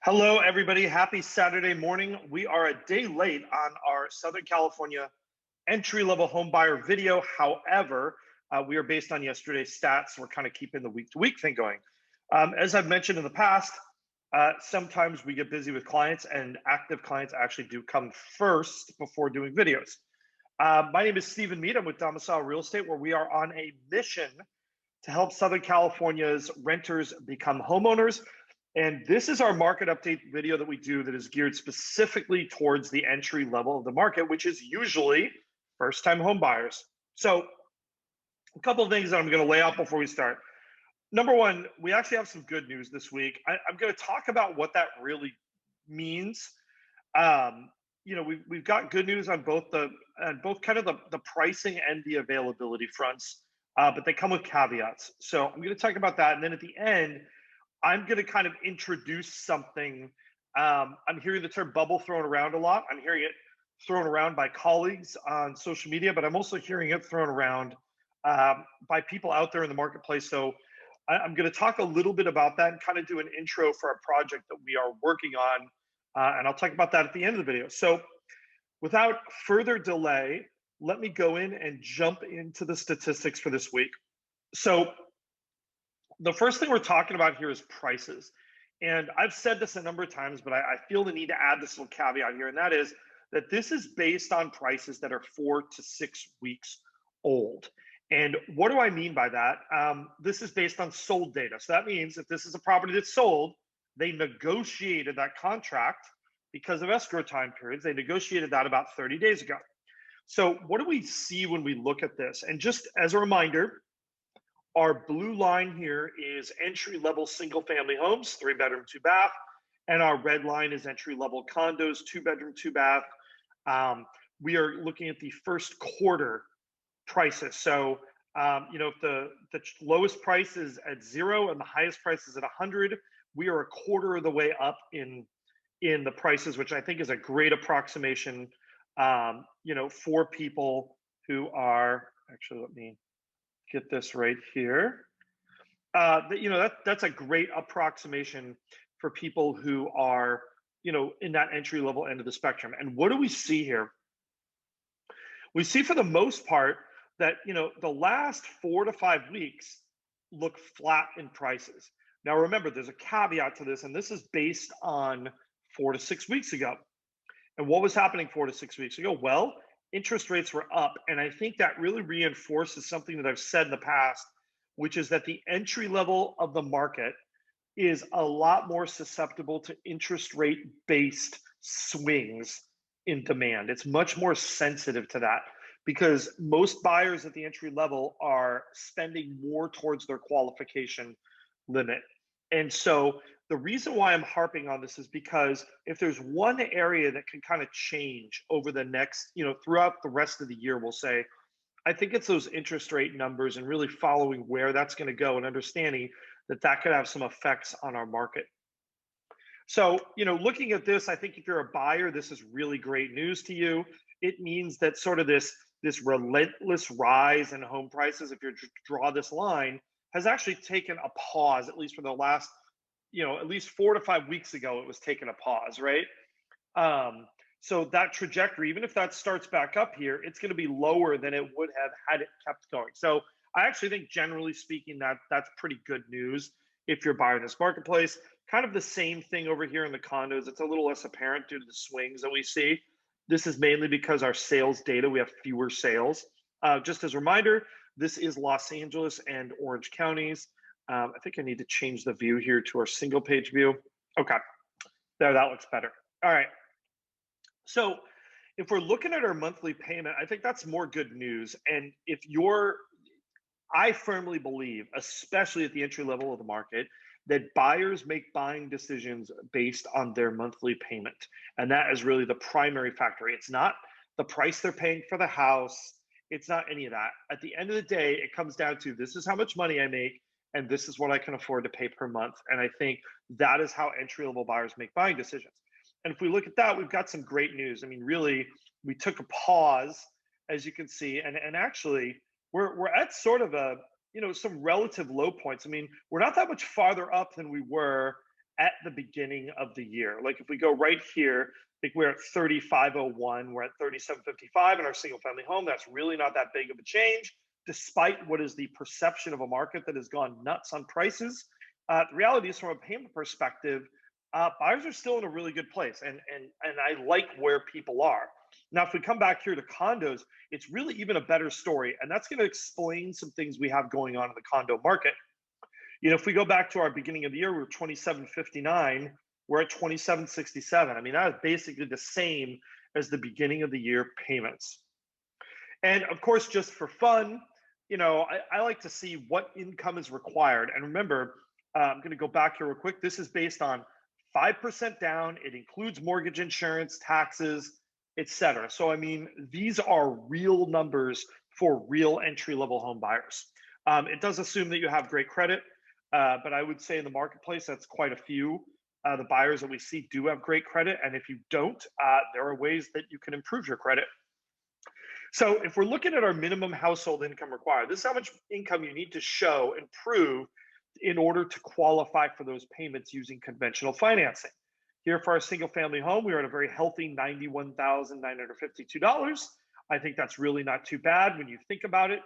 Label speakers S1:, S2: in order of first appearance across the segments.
S1: Hello, everybody. Happy Saturday morning. We are a day late on our Southern California entry-level home buyer video. However, we are based on yesterday's stats. We're kind of keeping the week-to-week thing going. As I've mentioned in the past, sometimes we get busy with clients, and active clients actually do come first before doing videos. My name is Stephen Mead. I'm with Domicile Real Estate, where we are on a mission to help Southern California's renters become homeowners. And this is our market update video that we do that is geared specifically towards the entry level of the market, which is usually first-time home buyers. So a couple of things that I'm going to lay out before we start. Number one, we actually have some good news this week. I'm going to talk about what that really means. We've got good news on both kind of the pricing and the availability fronts, but they come with caveats. So I'm going to talk about that, and then at the end, I'm going to kind of introduce something. I'm hearing the term bubble thrown around a lot. I'm hearing it thrown around by colleagues on social media, but I'm also hearing it thrown around by people out there in the marketplace. So I'm going to talk a little bit about that and kind of do an intro for a project that we are working on. And I'll talk about that at the end of the video. So without further delay, let me go in and jump into the statistics for this week. So the first thing we're talking about here is prices. And I've said this a number of times, but I feel the need to add this little caveat here. And that is that this is based on prices that are 4 to 6 weeks old. And what do I mean by that? This is based on sold data. So that means if this is a property that's sold, they negotiated that contract because of escrow time periods. They negotiated that about 30 days ago. So what do we see when we look at this? And just as a reminder, our blue line here is entry-level single-family homes, 3-bedroom, 2-bath, and our red line is entry-level condos, 2-bedroom, 2-bath. We are looking at the first quarter prices. So, if the lowest price is at 0 and the highest price is at 100, we are a quarter of the way up in the prices, which I think is a great approximation, for people who are actually. Let me get this right here. That's a great approximation for people who are, in that entry level end of the spectrum. And what do we see here? We see for the most part that, the last 4 to 5 weeks look flat in prices. Now, remember, there's a caveat to this, and this is based on 4 to 6 weeks ago. And what was happening 4 to 6 weeks ago? Well, interest rates were up. And I think that really reinforces something that I've said in the past, which is that the entry level of the market is a lot more susceptible to interest rate based swings in demand. It's much more sensitive to that because most buyers at the entry level are spending more towards their qualification limit. And so the reason why I'm harping on this is because if there's one area that can kind of change over the next, throughout the rest of the year, we'll say, I think it's those interest rate numbers and really following where that's going to go and understanding that that could have some effects on our market. So, looking at this, I think if you're a buyer, this is really great news to you. It means that sort of this relentless rise in home prices, if you draw this line, has actually taken a pause, at least for the last, at least 4 to 5 weeks ago, it was taking a pause, right? So that trajectory, even if that starts back up here, it's going to be lower than it would have had it kept going. So I actually think, generally speaking, that's pretty good news if you're buying this marketplace. Kind of the same thing over here in the condos. It's a little less apparent due to the swings that we see. This is mainly because our sales data, we have fewer sales. Just as a reminder, this is Los Angeles and Orange counties. I think I need to change the view here to our single page view. Okay, there, that looks better. All right. So if we're looking at our monthly payment, I think that's more good news. And I firmly believe, especially at the entry level of the market, that buyers make buying decisions based on their monthly payment. And that is really the primary factor. It's not the price they're paying for the house. It's not any of that. At the end of the day, it comes down to, this is how much money I make, and this is what I can afford to pay per month. And I think that is how entry-level buyers make buying decisions. And if we look at that, we've got some great news. I mean, really, we took a pause, as you can see, and actually, we're at sort of some relative low points. I mean, we're not that much farther up than we were at the beginning of the year. Like if we go right here, I think we're at 3501, we're at 3755 in our single family home. That's really not that big of a change, despite what is the perception of a market that has gone nuts on prices. The reality is, from a payment perspective, buyers are still in a really good place, and I like where people are. Now, if we come back here to condos, it's really even a better story, and that's going to explain some things we have going on in the condo market. If we go back to our beginning of the year, we were 2759. We're at 2767. I mean, that is basically the same as the beginning of the year payments. And of course, just for fun, I like to see what income is required. And remember, I'm going to go back here real quick. This is based on 5% down. It includes mortgage insurance, taxes, etc. So, I mean, these are real numbers for real entry-level home buyers. It does assume that you have great credit, but I would say in the marketplace, that's quite a few. The buyers that we see do have great credit, and if you don't, there are ways that you can improve your credit. So if we're looking at our minimum household income required, this is how much income you need to show and prove in order to qualify for those payments using conventional financing. Here for our single family home, we are at a very healthy $91,952. I think that's really not too bad when you think about it,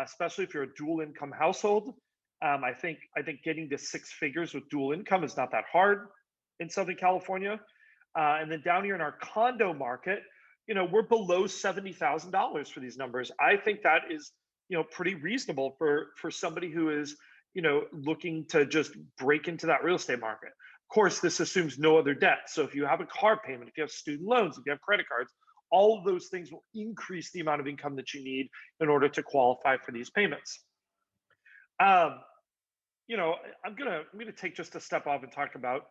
S1: especially if you're a dual income household. I think getting to six figures with dual income is not that hard in Southern California. And then down here in our condo market, we're below $70,000 for these numbers. I think that is, pretty reasonable for somebody who is, looking to just break into that real estate market. Of course, this assumes no other debt. So if you have a car payment, if you have student loans, if you have credit cards, all of those things will increase the amount of income that you need in order to qualify for these payments. I'm gonna take just a step off and talk about.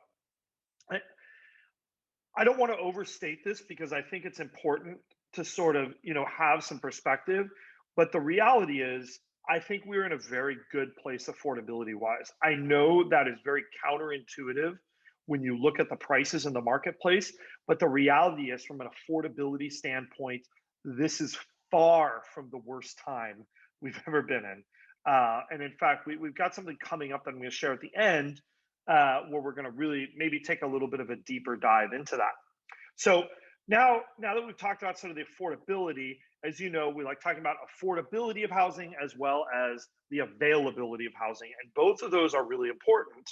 S1: I don't want to overstate this because I think it's important to sort of have some perspective. But the reality is, I think we're in a very good place affordability wise. I know that is very counterintuitive when you look at the prices in the marketplace, but the reality is, from an affordability standpoint, this is far from the worst time we've ever been in. And in fact, we've got something coming up that I'm going to share at the end where we're going to really maybe take a little bit of a deeper dive into that. So now that we've talked about sort of the affordability, as you know, we like talking about affordability of housing as well as the availability of housing. And both of those are really important.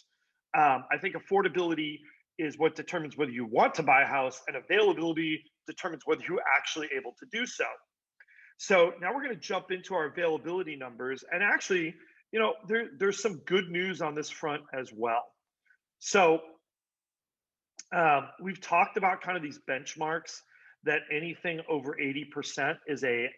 S1: I think affordability is what determines whether you want to buy a house, and availability determines whether you're actually able to do so. So now we're going to jump into our availability numbers. And actually, there's some good news on this front as well. So we've talked about kind of these benchmarks that anything over 80% is a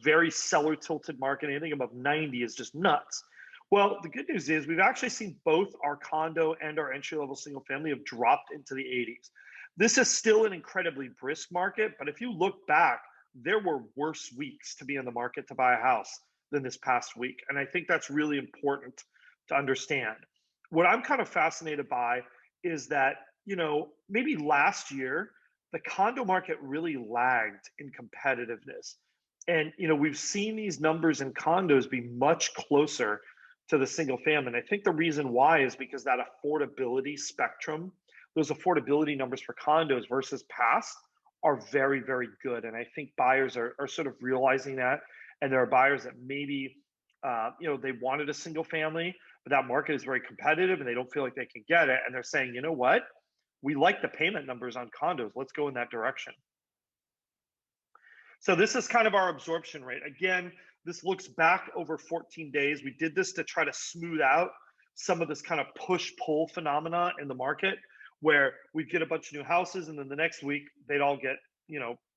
S1: very seller tilted market. Anything above 90 is just nuts. Well, the good news is we've actually seen both our condo and our entry level single family have dropped into the 80s. This is still an incredibly brisk market, but if you look back, there were worse weeks to be in the market to buy a house than this past week. And I think that's really important to understand. What I'm kind of fascinated by is that, maybe last year, the condo market really lagged in competitiveness. And, we've seen these numbers in condos be much closer to the single family. And I think the reason why is because that affordability spectrum, those affordability numbers for condos versus past, are very, very good. And I think buyers are sort of realizing that. And there are buyers that maybe, they wanted a single family, but that market is very competitive and they don't feel like they can get it. And they're saying, you know what? We like the payment numbers on condos. Let's go in that direction. So this is kind of our absorption rate. Again, this looks back over 14 days. We did this to try to smooth out some of this kind of push-pull phenomena in the market, where we get a bunch of new houses and then the next week they'd all get,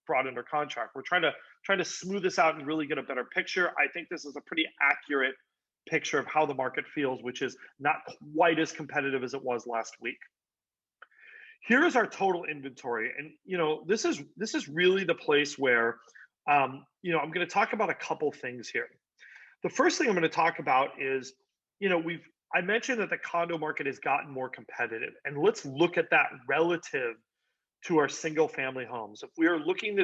S1: brought under contract. We're trying to smooth this out and really get a better picture. I think this is a pretty accurate picture of how the market feels, which is not quite as competitive as it was last week. Here is our total inventory. And, this is really the place where, I'm going to talk about a couple things here. The first thing I'm going to talk about is, I mentioned that the condo market has gotten more competitive, and let's look at that relative to our single family homes. If we are looking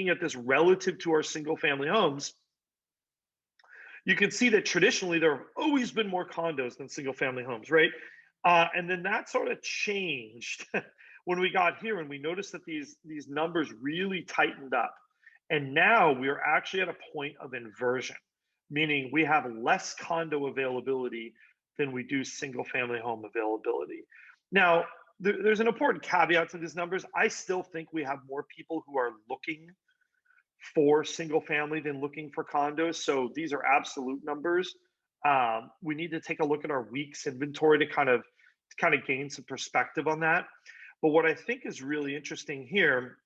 S1: at this relative to our single family homes, you can see that traditionally there have always been more condos than single family homes, right? And then that sort of changed when we got here and we noticed that these numbers really tightened up. And now we're actually at a point of inversion, meaning we have less condo availability than we do single family home availability. Now, there's an important caveat to these numbers. I still think we have more people who are looking for single family than looking for condos. So these are absolute numbers. We need to take a look at our weeks inventory to kind of gain some perspective on that. But what I think is really interesting here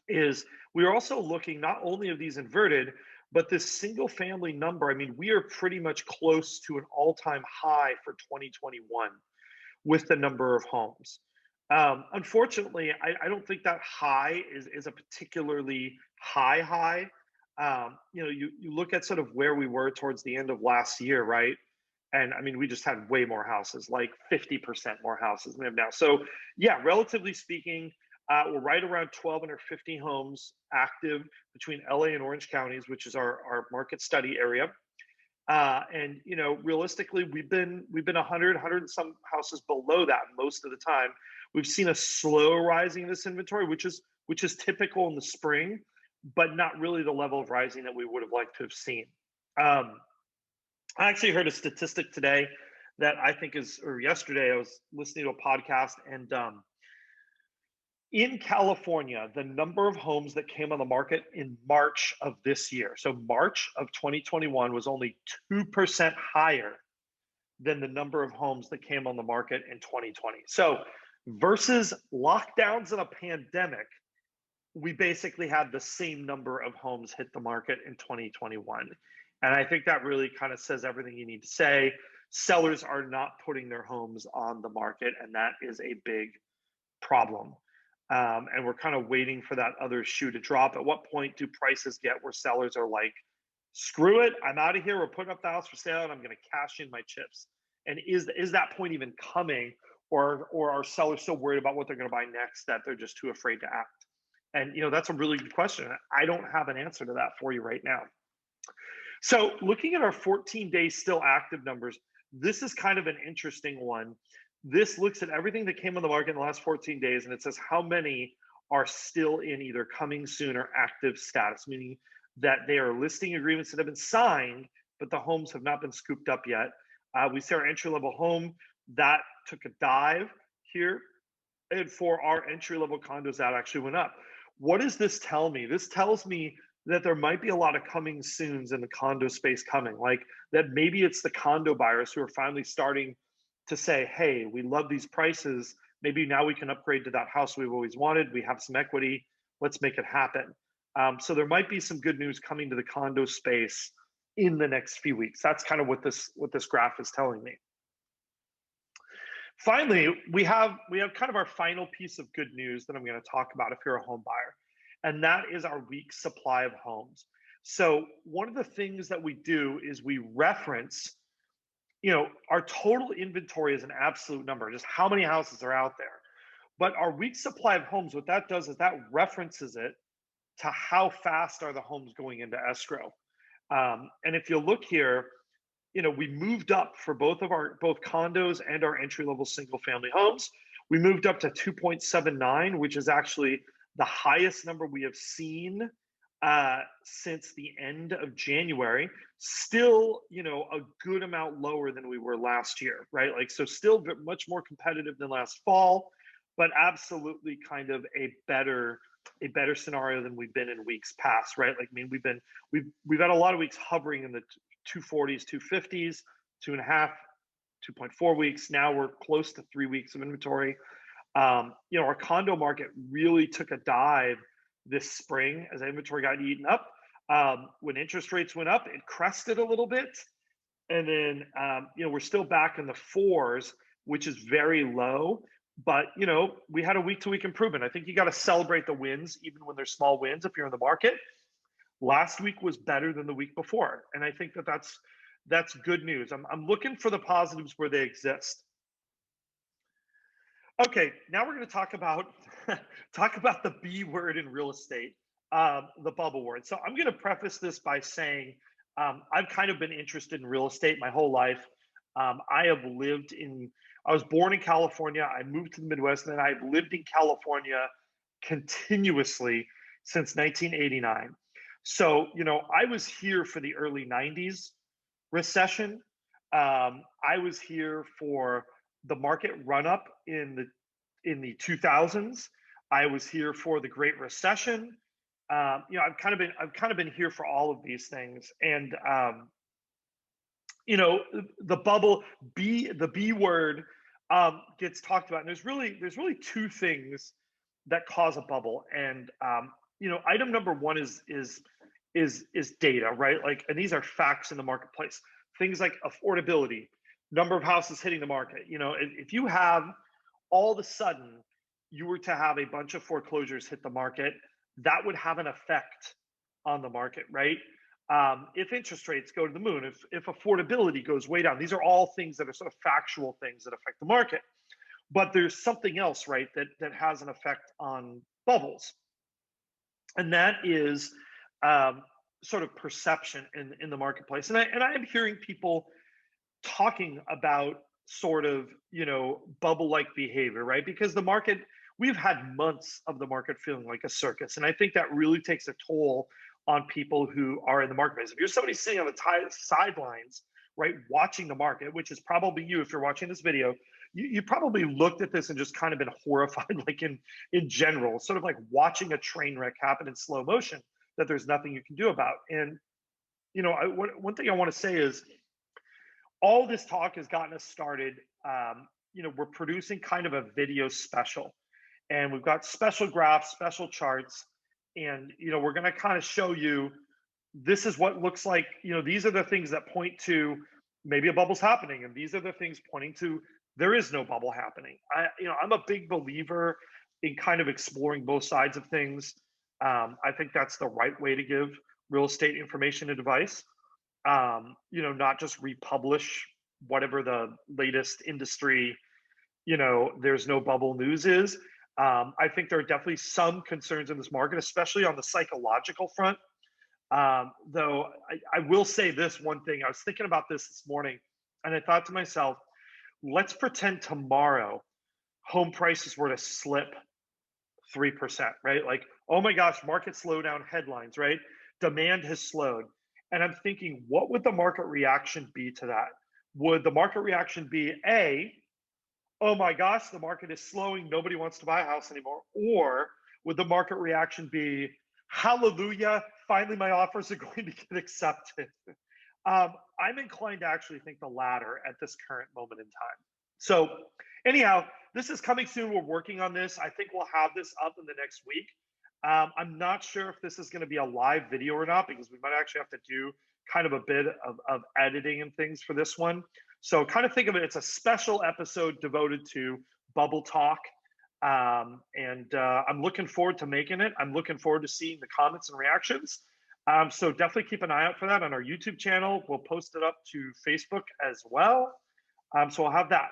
S1: is we are also looking not only of these inverted, but this single family number. I mean, we are pretty much close to an all-time high for 2021 with the number of homes. Unfortunately, I don't think that high is a particularly high. You look at sort of where we were towards the end of last year, right? And I mean, we just had way more houses, like 50% more houses than we have now. So yeah, relatively speaking, we're right around 1,250 homes active between LA and Orange counties, which is our market study area. And realistically, we've been 100 and some houses below that most of the time. We've seen a slow rising in this inventory, which is typical in the spring, but not really the level of rising that we would have liked to have seen. I actually heard a statistic today that I think or yesterday, I was listening to a podcast, and in California, the number of homes that came on the market in March of this year, so March of 2021, was only 2% higher than the number of homes that came on the market in 2020. So versus lockdowns and a pandemic, we basically had the same number of homes hit the market in 2021. And I think that really kind of says everything you need to say. Sellers are not putting their homes on the market, and that is a big problem. And we're kind of waiting for that other shoe to drop. At what point do prices get where sellers are like, screw it, I'm out of here, we're putting up the house for sale, and I'm going to cash in my chips? And is that point even coming, or are sellers so worried about what they're going to buy next that they're just too afraid to act? And that's a really good question. I don't have an answer to that for you right now. So looking at our 14-day still active numbers, this is kind of an interesting one. This looks at everything that came on the market in the last 14 days, and it says how many are still in either coming soon or active status, meaning that they are listing agreements that have been signed, but the homes have not been scooped up yet. We see our entry-level home, that took a dive here. And for our entry-level condos, that actually went up. What does this tell me? This tells me that there might be a lot of coming soons in the condo space coming, like that maybe it's the condo buyers who are finally starting to say, hey, we love these prices. Maybe now we can upgrade to that house we've always wanted. We have some equity. Let's make it happen. So there might be some good news coming to the condo space in the next few weeks. That's kind of what this graph is telling me. Finally, we have kind of our final piece of good news that I'm going to talk about if you're a home buyer, and that is our week supply of homes. So one of the things that we do is we reference, our total inventory is an absolute number, just how many houses are out there. But our week supply of homes, what that does is that references it to how fast are the homes going into escrow. And if you look here, we moved up for both condos and our entry-level single-family homes. We moved up to 2.79, which is actually the highest number we have seen since the end of January. Still, a good amount lower than we were last year, right? Like, so still much more competitive than last fall, but absolutely kind of a better scenario than we've been in weeks past, right? Like, I mean, we've had a lot of weeks hovering in the 240s, 250s, 2.5, 2.4 weeks. Now we're close to 3 weeks of inventory. Our condo market really took a dive this spring as inventory got eaten up. When interest rates went up, it crested a little bit. And then, we're still back in the fours, which is very low. But, we had a week-to-week improvement. I think you got to celebrate the wins, even when they're small wins, if you're in the market. Last week was better than the week before. And I think that's good news. I'm looking for the positives where they exist. Okay, now we're going to talk about the B word in real estate, the bubble word. So I'm going to preface this by saying I've kind of been interested in real estate my whole life. I have lived in I was born in California. I moved to the Midwest, and then I've lived in California continuously since 1989. So, I was here for the early 90s recession. I was here for the market run up in the 2000s. I was here for the Great Recession. I've kind of been here for all of these things, and the bubble, the B word, gets talked about, and there's really two things that cause a bubble, and item number one is data, right? Like, and these are facts in the marketplace. Things like affordability, number of houses hitting the market. If you have all of a sudden you were to have a bunch of foreclosures hit the market, that would have an effect on the market, right? If interest rates go to the moon, if affordability goes way down, these are all things that are sort of factual things that affect the market. But there's something else, right, that has an effect on bubbles, and that is sort of perception in the marketplace. And I am hearing people talking about sort of bubble-like behavior, right? Because the market, we've had months of the market feeling like a circus, and I think that really takes a toll on people who are in the marketplace. If you're somebody sitting on the sidelines, right, watching the market, which is probably you if you're watching this video, you probably looked at this and just kind of been horrified, like in general, sort of like watching a train wreck happen in slow motion that there's nothing you can do about. And one thing I want to say is, all this talk has gotten us started. We're producing kind of a video special, and we've got special graphs, special charts, and we're going to kind of show you, this is what looks like. These are the things that point to maybe a bubble's happening, and these are the things pointing to there is no bubble happening. I'm a big believer in kind of exploring both sides of things. I think that's the right way to give real estate information and advice. Not just republish whatever the latest industry, there's no bubble news is. I think there are definitely some concerns in this market, especially on the psychological front. Though I will say this one thing. I was thinking about this morning, and I thought to myself, let's pretend tomorrow home prices were to slip 3%, right? Like, oh my gosh, market slowdown headlines, right? Demand has slowed. And I'm thinking, what would the market reaction be to that? Would the market reaction be A, oh my gosh, the market is slowing, nobody wants to buy a house anymore? Or would the market reaction be, hallelujah, finally my offers are going to get accepted? I'm inclined to actually think the latter at this current moment in time. So anyhow, this is coming soon. We're working on this. I think we'll have this up in the next week. I'm not sure if this is going to be a live video or not, because we might actually have to do kind of a bit of editing and things for this one. So kind of think of it, it's a special episode devoted to BubbleTalk. And I'm looking forward to making it. I'm looking forward to seeing the comments and reactions. So definitely keep an eye out for that on our YouTube channel. We'll post it up to Facebook as well. So I'll have that.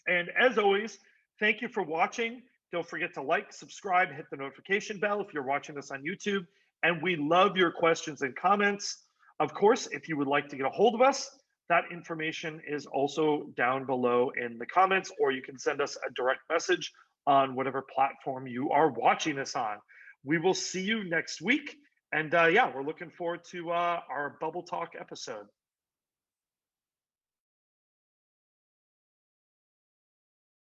S1: And as always, thank you for watching. Don't forget to like, subscribe, hit the notification bell if you're watching this on YouTube. And we love your questions and comments. Of course, if you would like to get a hold of us, that information is also down below in the comments, or you can send us a direct message on whatever platform you are watching this on. We will see you next week. And yeah, we're looking forward to our BubbleTalk episode.